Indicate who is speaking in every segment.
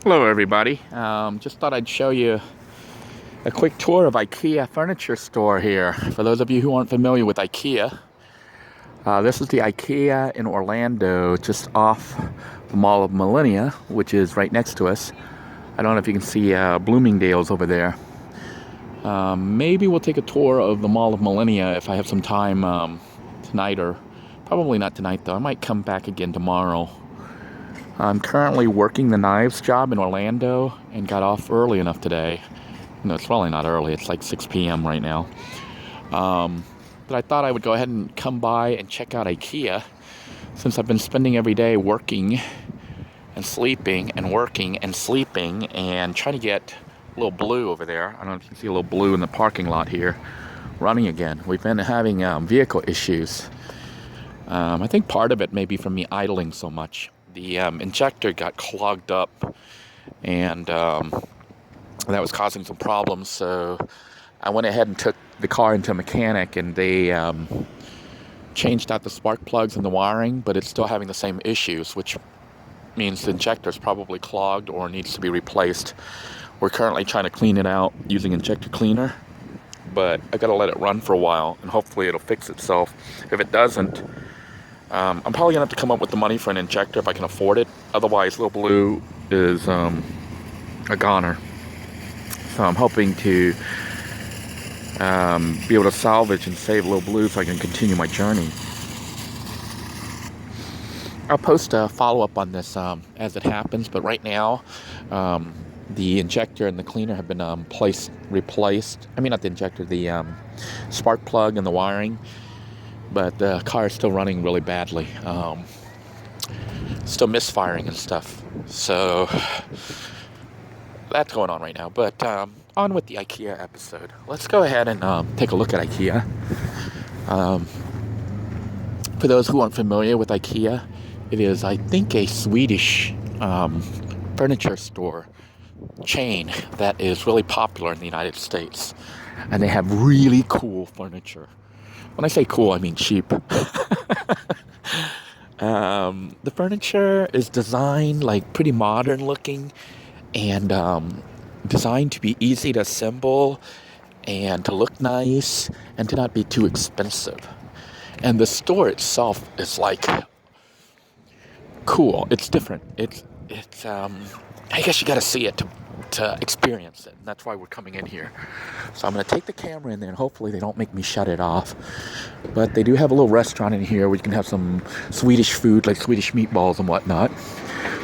Speaker 1: Hello everybody. Just thought I'd show you a quick tour of Ikea furniture store here. For those of you who aren't familiar with Ikea, this is the Ikea in Orlando, just off the Mall of Millennia, which is right next to us. I don't know if you can see Bloomingdale's over there. Maybe we'll take a tour of the Mall of Millennia if I have some time tonight, or probably not tonight though. I might come back again tomorrow. I'm currently working the knives job in Orlando and got off early enough today. No, it's probably not early. It's like 6 p.m. right now. But I thought I would go ahead and come by and check out Ikea, since I've been spending every day working and sleeping and working and sleeping and trying to get a little Blue over there. I don't know if you can see a little Blue in the parking lot here running again. We've been having vehicle issues. I think part of it may be from me idling so much. The injector got clogged up, and that was causing some problems. So I went ahead and took the car into a mechanic, and they changed out the spark plugs and the wiring, but it's still having the same issues, which means the injector is probably clogged or needs to be replaced. We're currently trying to clean it out using injector cleaner, but I got to let it run for a while, and hopefully it'll fix itself. If it doesn't, I'm probably going to have to come up with the money for an injector if I can afford it. Otherwise, Little Blue is a goner. So I'm hoping to be able to salvage and save Little Blue so I can continue my journey. I'll post a follow-up on this as it happens, but right now, the injector and the cleaner have been replaced. I mean, not the injector, the spark plug and the wiring. But the car is still running really badly. Still misfiring and stuff. So that's going on right now. But on with the Ikea episode. Let's go ahead and take a look at Ikea. For those who aren't familiar with Ikea, it is, I think, a Swedish furniture store chain that is really popular in the United States. And they have really cool furniture. When I say cool, I mean cheap. The furniture is designed like pretty modern looking, and designed to be easy to assemble and to look nice and to not be too expensive. And the store itself is like cool. It's different. It's I guess you got to see it to experience it, and that's why we're coming in here. So I'm going to take the camera in there, and hopefully they don't make me shut it off. But they do have a little restaurant in here where you can have some Swedish food, like Swedish meatballs and whatnot.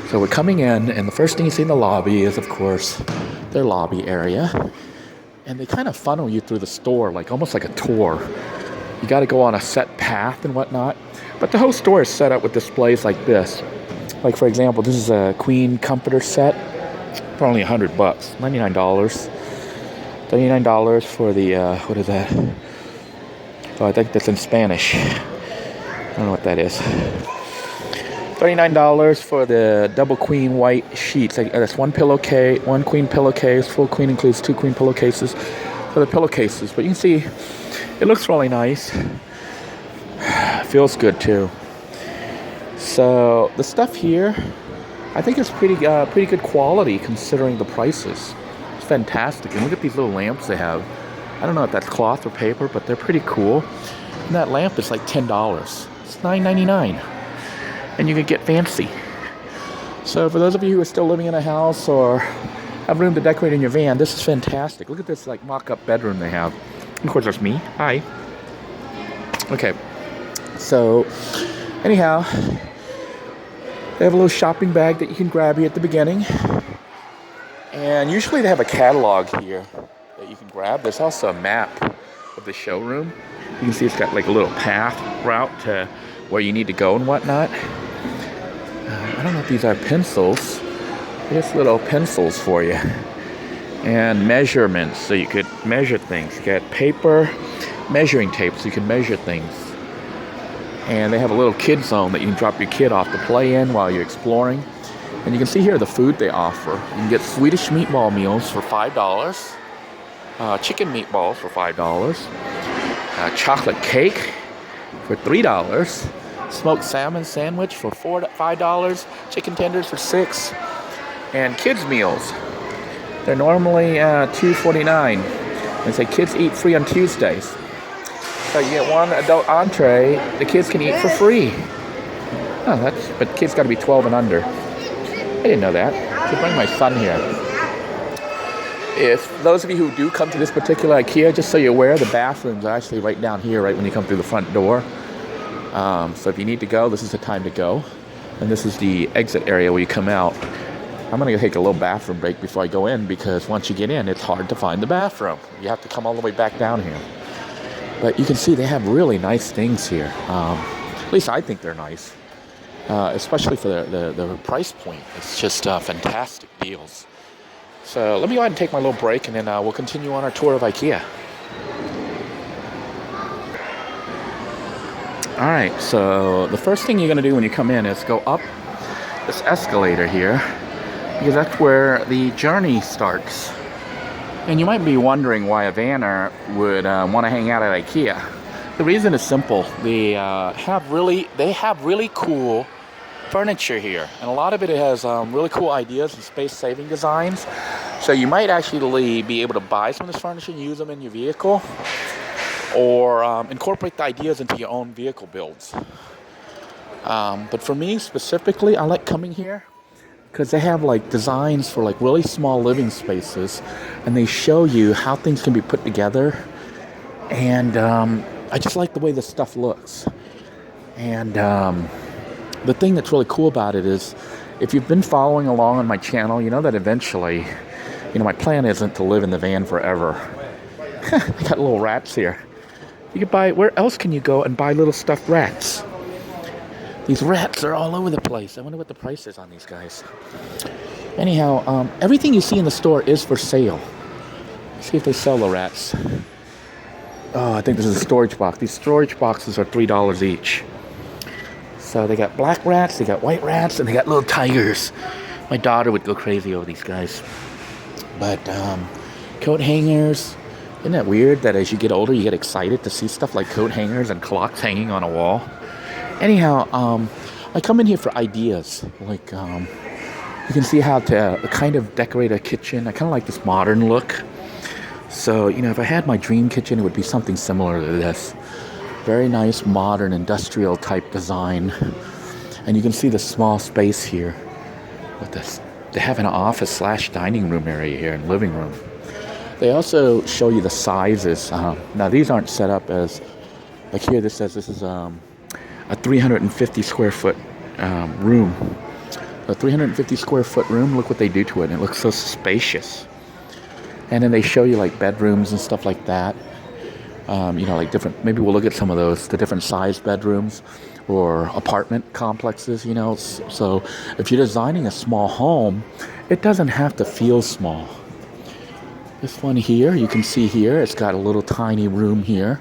Speaker 1: So we're coming in, and the first thing you see in the lobby is, of course, their lobby area. And they kind of funnel you through the store, like almost like a tour. You got to go on a set path and whatnot. But the whole store is set up with displays like this. Like, for example, this is a queen comforter set for only $100, $99. $39 for the, what is that? Oh, I think that's in Spanish. I don't know what that is. $39 for the double queen white sheets. That's one pillowcase, one queen pillowcase. Full queen includes 2 queen pillowcases for the pillowcases. But you can see, it looks really nice. Feels good too. So the stuff here, I think it's pretty good quality considering the prices. It's fantastic. And look at these little lamps they have. I don't know if that's cloth or paper, but they're pretty cool. And that lamp is like $10. It's $9.99. And you can get fancy. So for those of you who are still living in a house or have room to decorate in your van, this is fantastic. Look at this like mock-up bedroom they have. And of course, there's me. Hi. Okay. So anyhow, they have a little shopping bag that you can grab here at the beginning. And usually they have a catalog here that you can grab. There's also a map of the showroom. You can see it's got like a little path route to where you need to go and whatnot. I don't know if these are pencils. They're just little pencils for you. And measurements, so you could measure things. You got paper measuring tape, so you can measure things. And they have a little kid zone that you can drop your kid off to play in while you're exploring. And you can see here the food they offer. You can get Swedish meatball meals for $5. Chicken meatballs for $5. Chocolate cake for $3. Smoked salmon sandwich for $5. Chicken tenders for $6. And kids meals. They're normally $2.49. They say kids eat free on Tuesdays. So you get one adult entree, the kids can eat for free. Oh, but kids got to be 12 and under. I didn't know that. I should bring my son here. If those of you who do come to this particular IKEA, just so you're aware, the bathrooms are actually right down here, right when you come through the front door. So if you need to go, this is the time to go. And this is the exit area where you come out. I'm going to take a little bathroom break before I go in, because once you get in, it's hard to find the bathroom. You have to come all the way back down here. But you can see they have really nice things here. At least I think they're nice. Especially for the price point. It's just fantastic deals. So let me go ahead and take my little break, and then we'll continue on our tour of IKEA. Alright, so the first thing you're going to do when you come in is go up this escalator here, because that's where the journey starts. And you might be wondering why a vanner would want to hang out at IKEA. The reason is simple. They have really cool furniture here, and a lot of it has really cool ideas and space-saving designs. So you might actually be able to buy some of this furniture and use them in your vehicle, or incorporate the ideas into your own vehicle builds. But for me specifically, I like coming here because they have like designs for like really small living spaces, and they show you how things can be put together. And I just like the way this stuff looks. And the thing that's really cool about it is, if you've been following along on my channel, you know that eventually, my plan isn't to live in the van forever. I got little rats here. You could buy, where else can you go and buy little stuffed rats? These rats are all over the place. I wonder what the price is on these guys. Anyhow, everything you see in the store is for sale. Let's see if they sell the rats. Oh, I think this is a storage box. These storage boxes are $3 each. So they got black rats, they got white rats, and they got little tigers. My daughter would go crazy over these guys. But coat hangers. Isn't that weird that as you get older, you get excited to see stuff like coat hangers and clocks hanging on a wall? Anyhow, I come in here for ideas. Like, you can see how to kind of decorate a kitchen. I kind of like this modern look. So, if I had my dream kitchen, it would be something similar to this. Very nice, modern, industrial type design. And you can see the small space here with this. They have an office / dining room area here and living room. They also show you the sizes. Now these aren't set up as, like here this says this is a 350 square foot room. A 350 square foot room, look what they do to it. And it looks so spacious. And then they show you like bedrooms and stuff like that. Like different, maybe we'll look at some of those, the different size bedrooms or apartment complexes, So if you're designing a small home, it doesn't have to feel small. This one here, you can see here, it's got a little tiny room here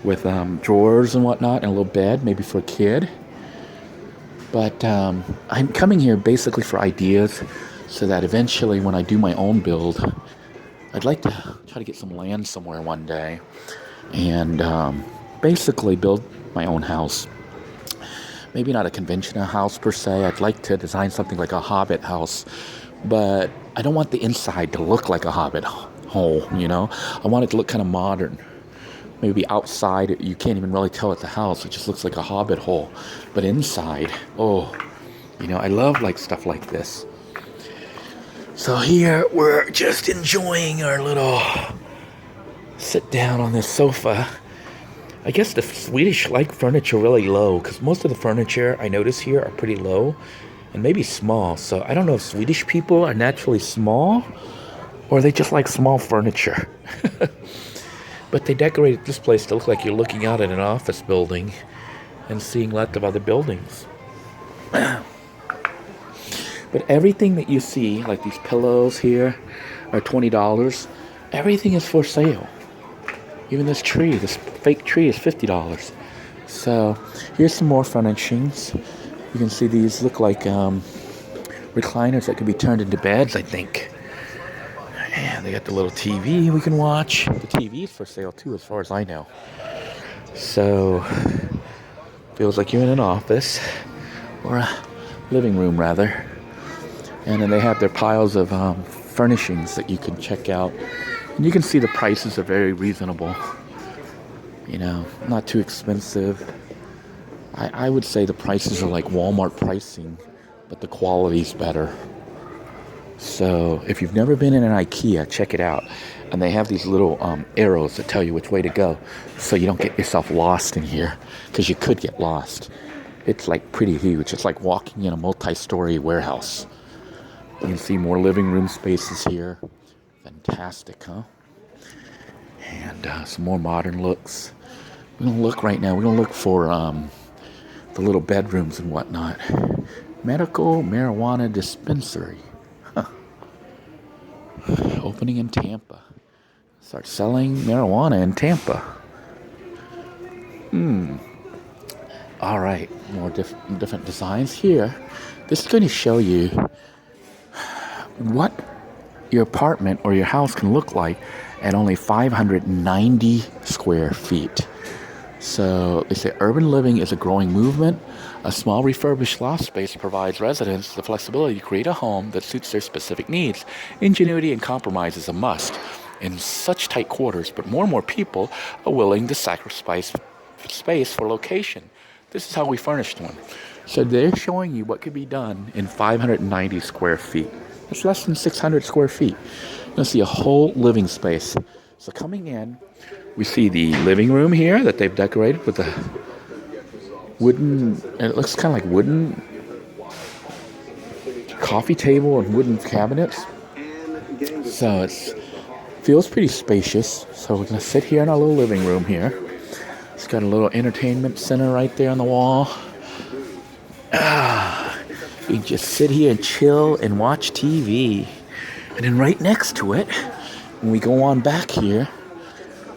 Speaker 1: with drawers and whatnot, and a little bed, maybe for a kid. But I'm coming here basically for ideas, so that eventually when I do my own build, I'd like to try to get some land somewhere one day and basically build my own house. Maybe not a conventional house per se. I'd like to design something like a hobbit house, but I don't want the inside to look like a hobbit hole, I want it to look kind of modern. Maybe outside, you can't even really tell it's a house. It just looks like a hobbit hole. But inside, I love like stuff like this. So here, we're just enjoying our little sit down on this sofa. I guess the Swedish like furniture really low, because most of the furniture I notice here are pretty low and maybe small. So I don't know if Swedish people are naturally small or they just like small furniture. But they decorated this place to look like you're looking out at an office building and seeing lots of other buildings. But everything that you see, like these pillows here, are $20. Everything is for sale. Even this tree, this fake tree is $50. So here's some more furnishings. You can see these look like recliners that can be turned into beds, I think. And they got the little TV we can watch. The TV is for sale too, as far as I know. So feels like you're in an office, or a living room rather. And then they have their piles of furnishings that you can check out. And you can see the prices are very reasonable. You know, not too expensive. I would say the prices are like Walmart pricing, but the quality's better. So if you've never been in an Ikea, check it out. And they have these little arrows that tell you which way to go, so you don't get yourself lost in here, because you could get lost. It's like pretty huge. It's like walking in a multi-story warehouse. You can see more living room spaces here. Fantastic, huh? And some more modern looks. We're gonna look right now. We're gonna look for the little bedrooms and whatnot. Medical marijuana dispensary. Huh. Opening in Tampa. Start selling marijuana in Tampa. All right, more different designs here. This is going to show you what your apartment or your house can look like at only 590 square feet. So they say urban living is a growing movement. A small refurbished loft space provides residents the flexibility to create a home that suits their specific needs. Ingenuity and compromise is a must in such tight quarters, but more and more people are willing to sacrifice space for location. This is how we furnished one. So they're showing you what could be done in 590 square feet. It's less than 600 square feet. You'll see a whole living space. So coming in, we see the living room here that they've decorated with a wooden, it looks kind of like wooden coffee table and wooden cabinets. So it feels pretty spacious. So we're going to sit here in our little living room here. It's got a little entertainment center right there on the wall. You can just sit here and chill and watch TV. And then right next to it, when we go on back here,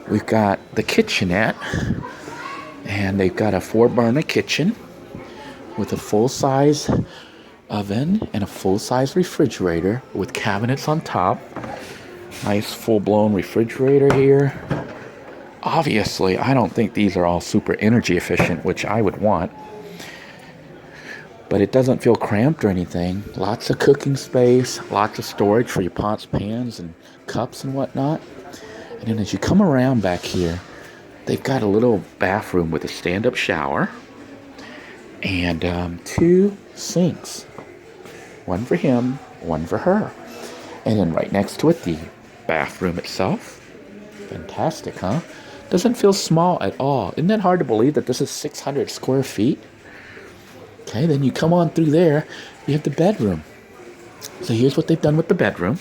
Speaker 1: we've got the kitchenette. And they've got a 4-burner kitchen with a full-size oven and a full-size refrigerator with cabinets on top. Nice full-blown refrigerator here. Obviously, I don't think these are all super energy efficient, which I would want. But it doesn't feel cramped or anything. Lots of cooking space, lots of storage for your pots, pans, and cups and whatnot. And then as you come around back here, they've got a little bathroom with a stand-up shower and 2 sinks. One for him, one for her. And then right next to it, the bathroom itself. Fantastic, huh? Doesn't feel small at all. Isn't that hard to believe that this is 600 square feet? Okay, then you come on through there, you have the bedroom. So here's what they've done with the bedroom.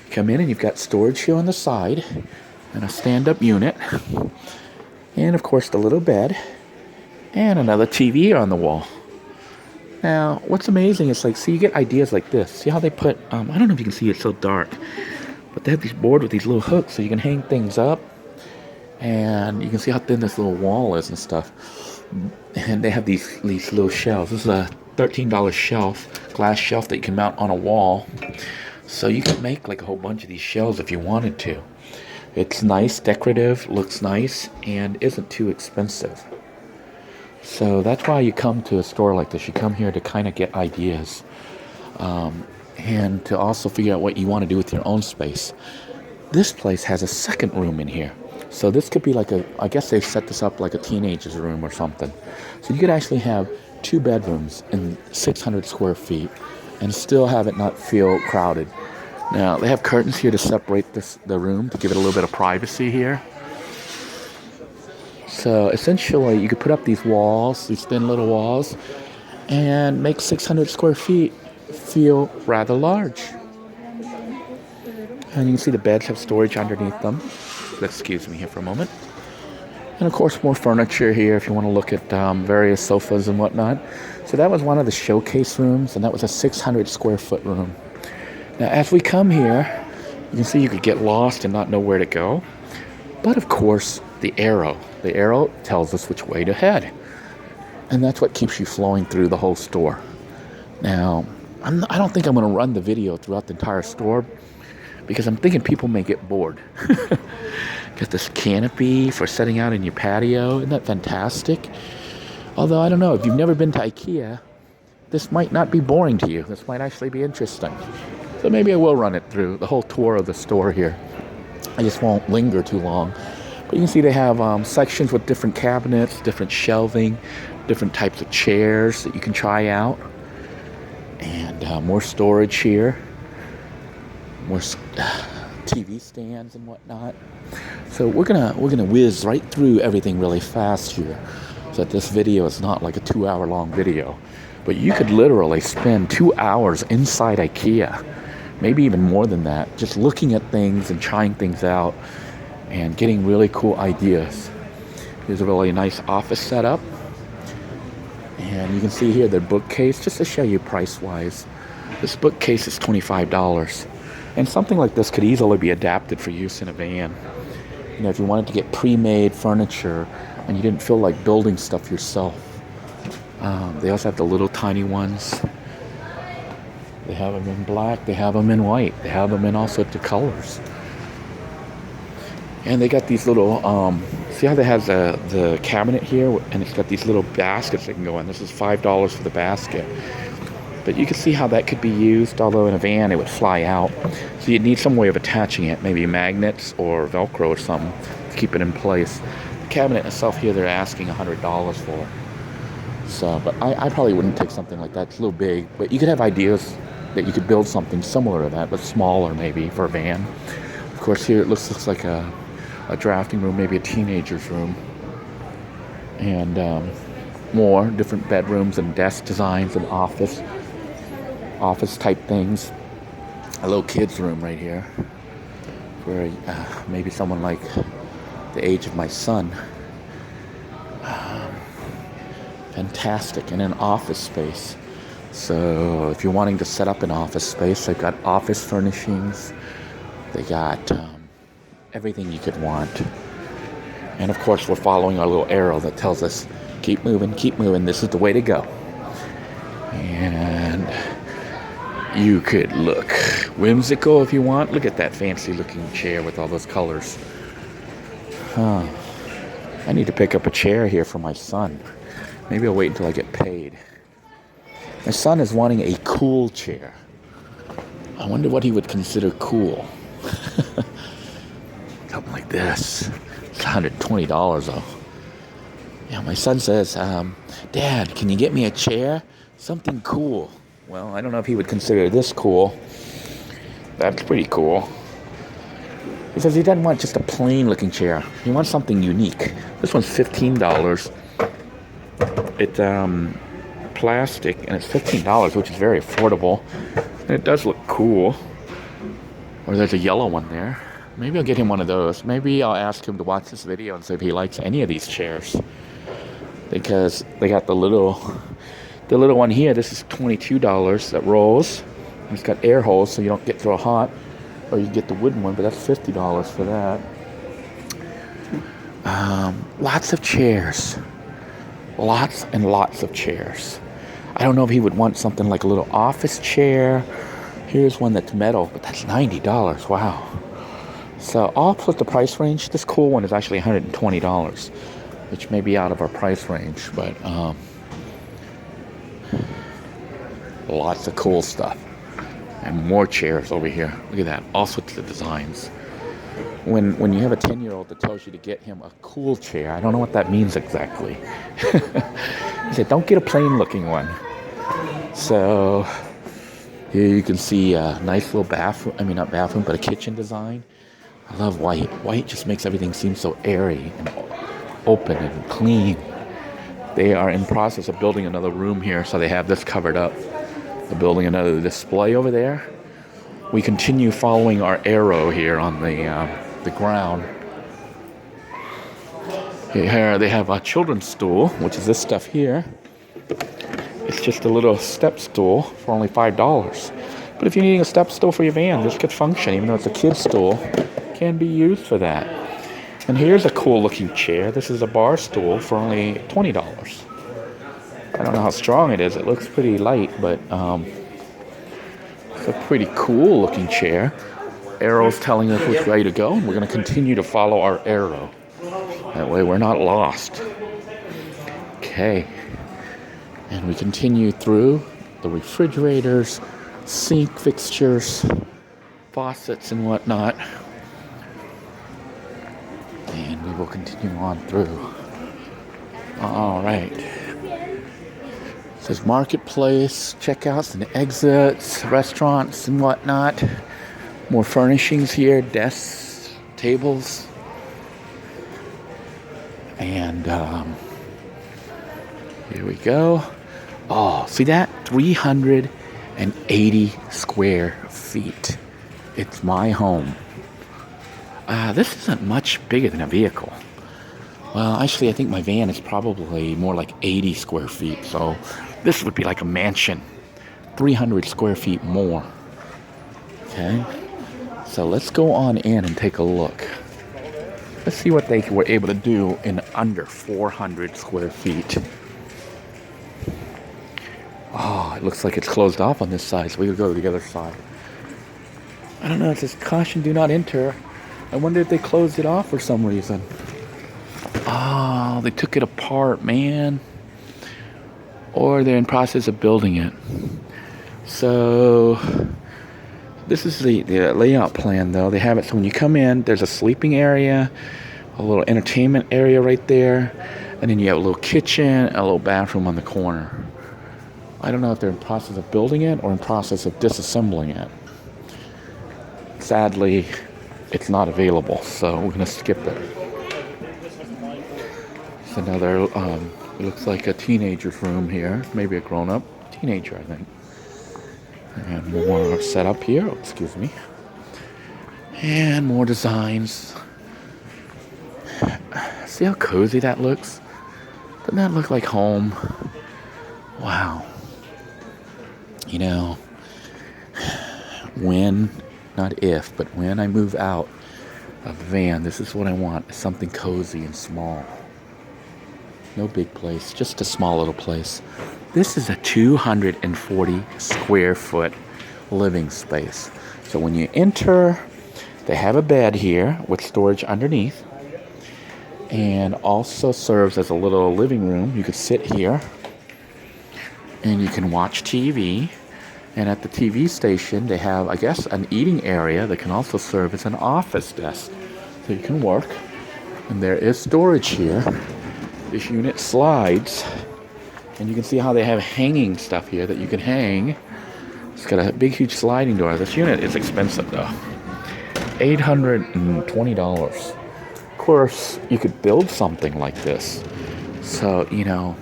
Speaker 1: You come in and you've got storage here on the side and a stand-up unit. And of course the little bed and another TV on the wall. Now, what's amazing is, like, see, you get ideas like this. See how they put, I don't know if you can see, it's so dark, but they have these boards with these little hooks so you can hang things up. And you can see how thin this little wall is and stuff. And they have these little shelves. This is a $13 shelf, glass shelf that you can mount on a wall. So you can make like a whole bunch of these shelves if you wanted to. It's nice, decorative, looks nice, and isn't too expensive. So that's why you come to a store like this. You come here to kind of get ideas. And to also figure out what you want to do with your own space. This place has a second room in here. So this could be like I guess they set this up like a teenager's room or something. So you could actually have 2 bedrooms in 600 square feet and still have it not feel crowded. Now, they have curtains here to separate the room to give it a little bit of privacy here. So essentially, you could put up these walls, these thin little walls, and make 600 square feet feel rather large. And you can see the beds have storage underneath them. Excuse me here for a moment. And of course, more furniture here if you want to look at various sofas and whatnot. So that was one of the showcase rooms, and that was a 600 square foot room. Now, as we come here, you can see you could get lost and not know where to go. But of course, the arrow tells us which way to head. And that's what keeps you flowing through the whole store. Now, I don't think I'm going to run the video throughout the entire store, because I'm thinking people may get bored. Got this canopy for setting out in your patio. Isn't that fantastic? Although, I don't know, if you've never been to Ikea, this might not be boring to you. This might actually be interesting. So maybe I will run it through the whole tour of the store here. I just won't linger too long. But you can see they have sections with different cabinets, different shelving, different types of chairs that you can try out. And more storage here. More TV stands and whatnot. So we're gonna whiz right through everything really fast here, so that this video is not like a 2-hour long video. But you could literally spend 2 hours inside IKEA, maybe even more than that, just looking at things and trying things out and getting really cool ideas. Here's a really nice office setup, and you can see here their bookcase, just to show you price wise. This bookcase is $25. And something like this could easily be adapted for use in a van. You know, if you wanted to get pre-made furniture and you didn't feel like building stuff yourself. They also have the little tiny ones. They have them in black. They have them in white. They have them in all sorts of colors. And they got these little, see how they have the cabinet here? And it's got these little baskets that can go in. This is $5 for the basket. But you can see how that could be used, although in a van it would fly out. So you'd need some way of attaching it, maybe magnets or Velcro or something to keep it in place. The cabinet itself here, they're asking $100 for. So, but I probably wouldn't take something like that. It's a little big, but you could have ideas that you could build something similar to that, but smaller maybe for a van. Of course, here it looks like a drafting room, maybe a teenager's room. And more different bedrooms and desk designs and office type things. A little kid's room right here for maybe someone like the age of my son. Fantastic. And an office space. So if you're wanting to set up an office space, they've got office furnishings. They got everything you could want. And of course we're following our little arrow that tells us keep moving, this is the way to go. And you could look whimsical if you want. Look at that fancy looking chair with all those colors. I need to pick up a chair here for my son. Maybe I'll wait until I get paid. My son is wanting a cool chair. I wonder what he would consider cool. Something like this. It's $120 though. Yeah, my son says, Dad, can you get me a chair? Something cool. Well, I don't know if he would consider this cool. That's pretty cool. He says he doesn't want just a plain looking chair. He wants something unique. This one's $15. It's plastic and it's $15, which is very affordable. And it does look cool. Or there's a yellow one there. Maybe I'll get him one of those. Maybe I'll ask him to watch this video and see if he likes any of these chairs. Because they got the little one here. This is $22 that rolls. It's got air holes so you don't get through a hot. Or you get the wooden one, but that's $50 for that. Lots of chairs. Lots and lots of chairs. I don't know if he would want something like a little office chair. Here's one that's metal, but that's $90. Wow. So I'll put the price range. This cool one is actually $120, which may be out of our price range, but lots of cool stuff. And more chairs over here. Look at that. All sorts of designs. When you have a 10-year-old that tells you to get him a cool chair, I don't know what that means exactly. He said, don't get a plain looking one. So here you can see a nice little bathroom. I mean, not bathroom, but a kitchen design. I love white. White just makes everything seem so airy and open and clean. They are in process of building another room here, so they have this covered up. They're building another display over there. We continue following our arrow here on the ground. Here they have a children's stool, which is this stuff here. It's just a little step stool for only $5. But if you're needing a step stool for your van, this could function, even though it's a kid's stool. Can be used for that. And here's a cool looking chair. This is a bar stool for only $20. I don't know how strong it is. It looks pretty light, but it's a pretty cool looking chair. Arrow's telling us which way to go, and we're going to continue to follow our arrow. That way we're not lost. Okay. And we continue through the refrigerators, sink fixtures, faucets and whatnot. And we will continue on through. All right. It says marketplace, checkouts and exits, restaurants and whatnot. More furnishings here, desks, tables. And here we go. Oh, see that? 380 square feet. It's my home. This isn't much bigger than a vehicle. Well, actually, I think my van is probably more like 80 square feet. So this would be like a mansion. 300 square feet more. Okay. So let's go on in and take a look. Let's see what they were able to do in under 400 square feet. Oh, it looks like it's closed off on this side, so we could go to the other side. I don't know, it says caution, do not enter. I wonder if they closed it off for some reason. Oh, they took it apart, man. Or they're in process of building it. So this is the layout plan, though. They have it so when you come in, there's a sleeping area, a little entertainment area right there, and then you have a little kitchen, a little bathroom on the corner. I don't know if they're in process of building it or in process of disassembling it. Sadly, it's not available, so we're going to skip it. It's another, it looks like a teenager's room here. Maybe a grown-up teenager, I think. And more setup here, excuse me. And more designs. See how cozy that looks? Doesn't that look like home? Wow. You know, when, not if, but when I move out of the van, this is what I want. Something cozy and small. No big place, just a small little place. This is a 240 square foot living space. So when you enter, they have a bed here with storage underneath. And also serves as a little living room. You could sit here and you can watch TV. And at the TV station, they have, I guess, an eating area that can also serve as an office desk. So you can work. And there is storage here. This unit slides. And you can see how they have hanging stuff here that you can hang. It's got a big, huge sliding door. This unit is expensive, though. $820. Of course, you could build something like this. So, you know,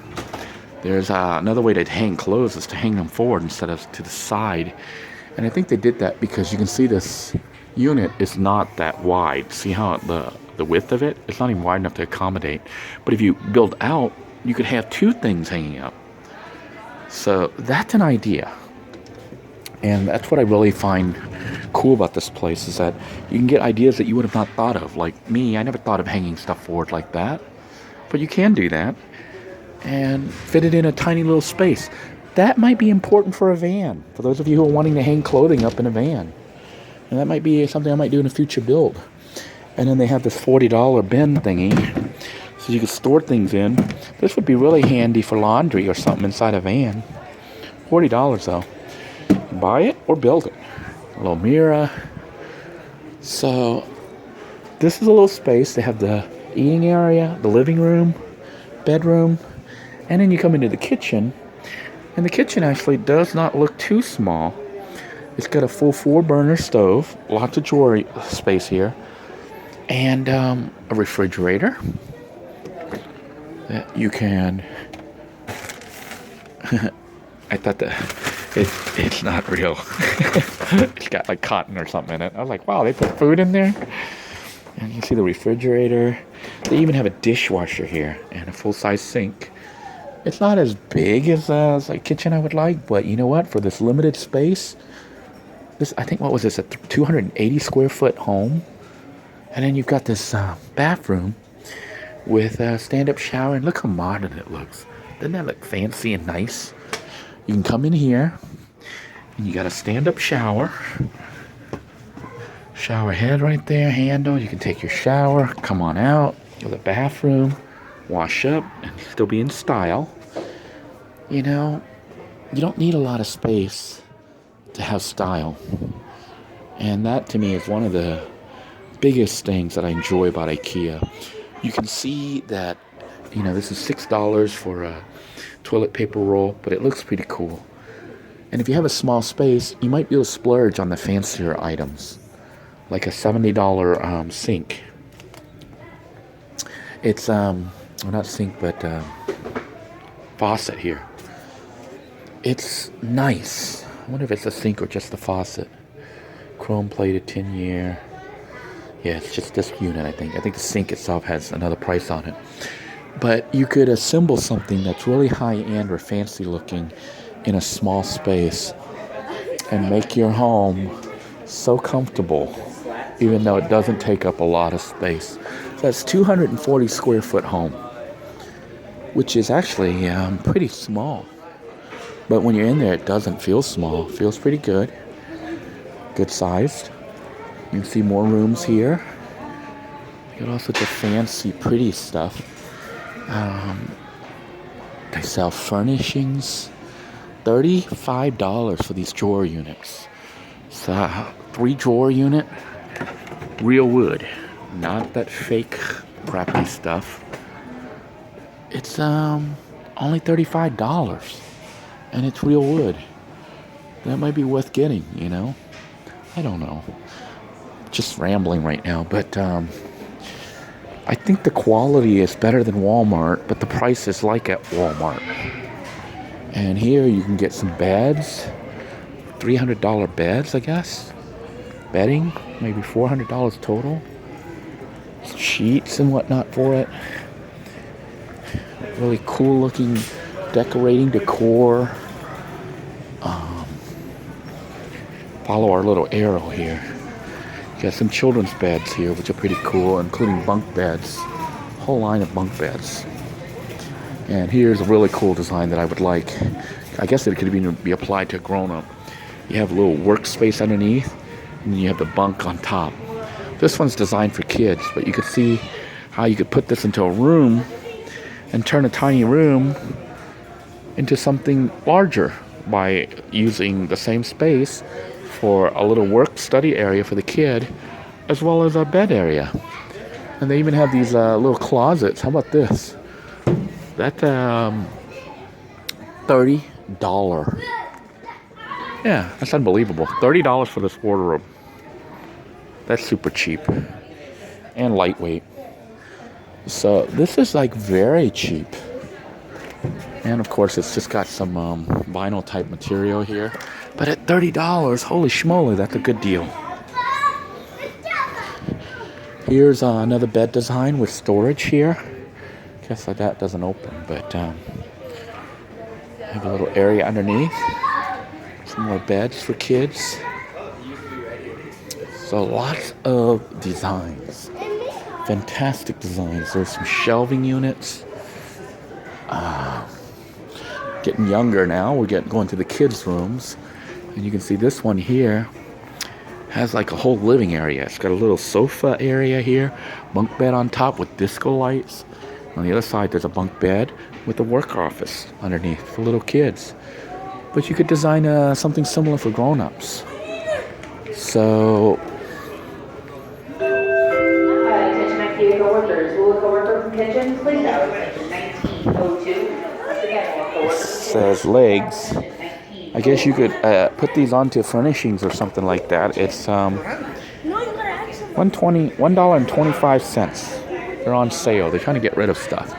Speaker 1: there's another way to hang clothes is to hang them forward instead of to the side. And I think they did that because you can see this unit is not that wide. See how the width of it? It's not even wide enough to accommodate. But if you build out, you could have two things hanging up. So that's an idea. And that's what I really find cool about this place is that you can get ideas that you would have not thought of. Like me, I never thought of hanging stuff forward like that. But you can do that and fit it in a tiny little space. That might be important for a van. For those of you who are wanting to hang clothing up in a van. And that might be something I might do in a future build. And then they have this $40 bin thingy. So you can store things in. This would be really handy for laundry or something inside a van. $40 though. Buy it or build it. A little mirror. So this is a little space. They have the eating area, the living room, bedroom, and then you come into the kitchen. And the kitchen actually does not look too small. It's got a full 4-burner stove, lots of drawer space here, and a refrigerator that you can. I thought that it's not real. It's got like cotton or something in it. I was like, wow, they put food in there. And you can see the refrigerator. They even have a dishwasher here and a full-size sink. It's not as big as a kitchen I would like, but you know what? For this limited space, this, I think, what was this, a 280 square foot home? And then you've got this bathroom with a stand-up shower, and look how modern it looks. Doesn't that look fancy and nice? You can come in here, and you got a stand-up shower. Shower head right there, handle. You can take your shower, come on out, go to the bathroom, wash up, and still be in style. You know, you don't need a lot of space to have style. And that to me is one of the biggest things that I enjoy about Ikea. You can see that, this is $6 for a toilet paper roll, but it looks pretty cool. And if you have a small space, you might be able to splurge on the fancier items, like a $70 sink. It's, well, not sink, but faucet here. It's nice. I wonder if it's a sink or just the faucet. Chrome plated 10-year. Yeah, it's just this unit, I think. I think the sink itself has another price on it. But you could assemble something that's really high-end or fancy looking in a small space and make your home so comfortable, even though it doesn't take up a lot of space. So that's 240 square foot home, which is actually pretty small. But when you're in there, it doesn't feel small. It feels pretty good. Good sized. You can see more rooms here. You got all sorts of fancy, pretty stuff. They sell furnishings. $35 for these drawer units. It's a 3-drawer unit. Real wood. Not that fake, crappy stuff. It's only $35. And it's real wood. That might be worth getting, I don't know. Just rambling right now, but I think the quality is better than Walmart, but the price is like at Walmart. And here you can get some beds, $300 beds, I guess. Bedding, maybe $400 total. Sheets and whatnot for it. Really cool looking decorating decor. Follow our little arrow here. You got some children's beds here, which are pretty cool, including bunk beds. Whole line of bunk beds. And here's a really cool design that I would like. I guess it could even be applied to a grown-up. You have a little workspace underneath, and then you have the bunk on top. This one's designed for kids, but you could see how you could put this into a room and turn a tiny room into something larger by using the same space for a little work-study area for the kid, as well as a bed area. And they even have these little closets. How about this? That's $30. Yeah, that's unbelievable. $30 for this wardrobe. That's super cheap. And lightweight. So this is like very cheap. And of course it's just got some vinyl type material here. But at $30, holy schmoly, that's a good deal. Here's another bed design with storage here. Guess that doesn't open, but I have a little area underneath. Some more beds for kids. So lots of designs. Fantastic designs. There's some shelving units. Getting younger now. We're going to the kids' rooms. And you can see this one here has like a whole living area. It's got a little sofa area here. Bunk bed on top with disco lights. On the other side, there's a bunk bed with a work office underneath for little kids. But you could design something similar for grown-ups. So...
Speaker 2: Attention IKEA coworkers. Will a coworker from kitchen please out attention 1902? Once again, will a coworker
Speaker 1: says legs. I guess you could put these onto furnishings or something like that. It's $1.25. They're on sale. They're trying to get rid of stuff.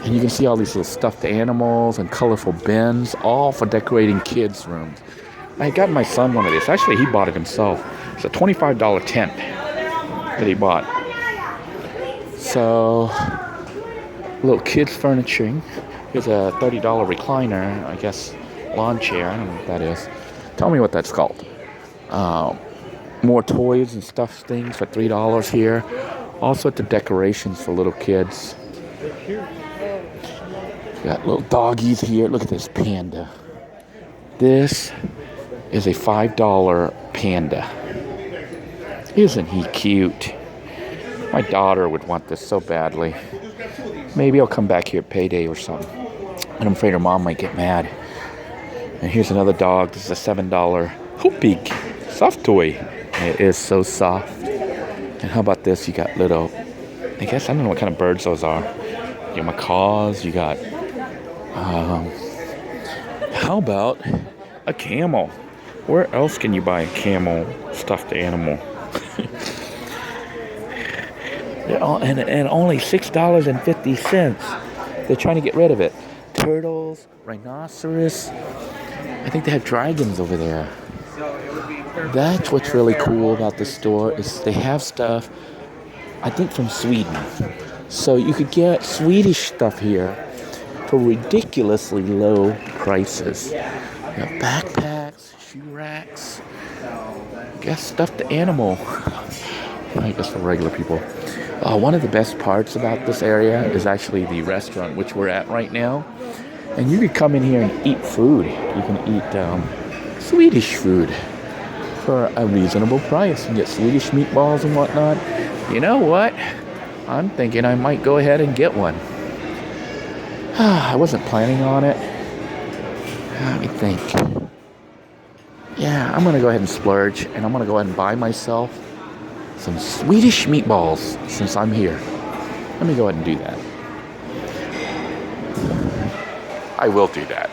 Speaker 1: And you can see all these little stuffed animals and colorful bins, all for decorating kids' rooms. I got my son one of these. Actually, he bought it himself. It's a $25 tent that he bought. So, little kids' furnishing. Here's a $30 recliner, I guess, lawn chair. I don't know what that is. Tell me what that's called. More toys and stuffed things for $3 here. All sorts of decorations for little kids. Got little doggies here. Look at this panda. This is a $5 panda. Isn't he cute? My daughter would want this so badly. Maybe I'll come back here at payday or something. And I'm afraid her mom might get mad. And here's another dog. This is a $7 Hoopig soft toy. It is so soft. And how about this? You got little, I guess, I don't know what kind of birds those are. You got macaws. You got, how about a camel? Where else can you buy a camel stuffed animal? and only $6.50. They're trying to get rid of it. Turtles, rhinoceros. I think they have dragons over there. That's what's really cool about this store is they have stuff, I think, from Sweden. So you could get Swedish stuff here for ridiculously low prices. You have backpacks, shoe racks, I guess stuffed animal. I guess for regular people. One of the best parts about this area is actually the restaurant which we're at right now. And you could come in here and eat food. You can eat Swedish food for a reasonable price. You can get Swedish meatballs and whatnot. You know what? I'm thinking I might go ahead and get one. I wasn't planning on it. Let me think. Yeah, I'm going to go ahead and splurge. And I'm going to go ahead and buy myself some Swedish meatballs since I'm here. Let me go ahead and do that. I will do that.